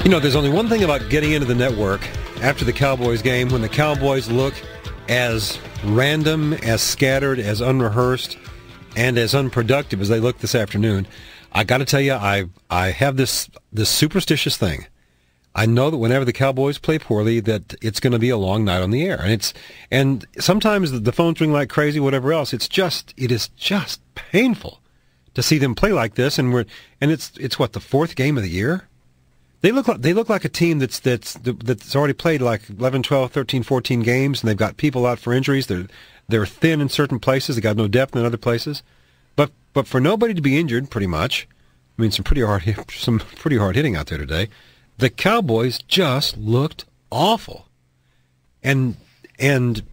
You know, there's only one thing about getting into the network after the Cowboys game when the Cowboys look as random, as scattered, as unrehearsed, and as unproductive as they look this afternoon. I got to tell you, I have this superstitious thing. I know that whenever the Cowboys play poorly, that it's going to be a long night on the air, and sometimes the phones ring like crazy, whatever else. It is just painful to see them play like this, and it's what, the fourth game of the year. They look like a team that's already played like 11, 12, 13, 14 games, and they've got people out for injuries. They're thin in certain places. They got no depth in other places. But for nobody to be injured, pretty much, I mean, some pretty hard hitting out there today. The Cowboys just looked awful, and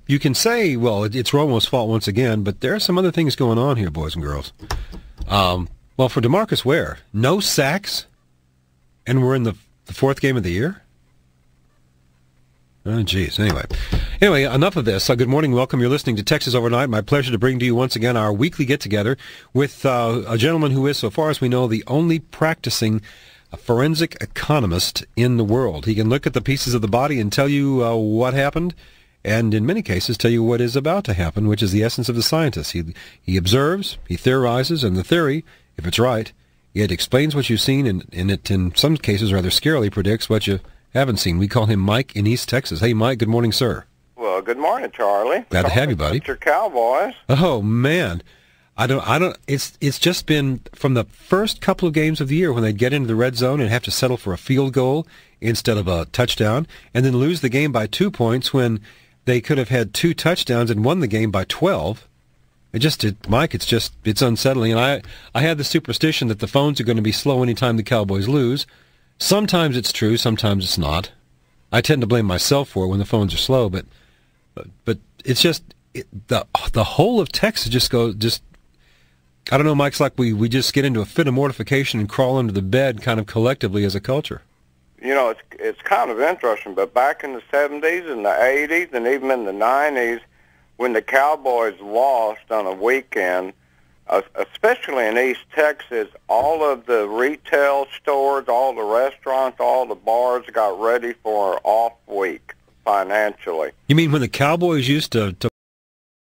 you can say, well, it's Romo's fault once again, but there are some other things going on here, boys and girls. Well, for DeMarcus Ware, no sacks. And we're in the fourth game of the year? Oh, geez. Anyway, enough of this. Good morning. Welcome. You're listening to Texas Overnight. My pleasure to bring to you once again our weekly get-together with a gentleman who is, so far as we know, the only practicing forensic economist in the world. He can look at the pieces of the body and tell you what happened, and in many cases tell you what is about to happen, which is the essence of the scientist. He observes, he theorizes, and the theory, if it's right, it explains what you've seen, and it, in some cases, rather scarily predicts what you haven't seen. We call him Mike in East Texas. Hey, Mike, good morning, sir. Well, good morning, Charlie. Glad to have you, buddy. Your Cowboys. Oh, man. I don't. It's just been from the first couple of games of the year when they get into the red zone and have to settle for a field goal instead of a touchdown, and then lose the game by 2 points when they could have had 2 touchdowns and won the game by 12. Mike, it's unsettling. And I had the superstition that the phones are going to be slow anytime the Cowboys lose. Sometimes it's true, sometimes it's not. I tend to blame myself for it when the phones are slow, but it's just the whole of Texas just I don't know, Mike, it's like we just get into a fit of mortification and crawl under the bed kind of collectively as a culture. You know, it's kind of interesting, but back in the 70s and the 80s and even in the 90s, when the Cowboys lost on a weekend, especially in East Texas, all of the retail stores, all the restaurants, all the bars got ready for an off week financially. You mean when the Cowboys used to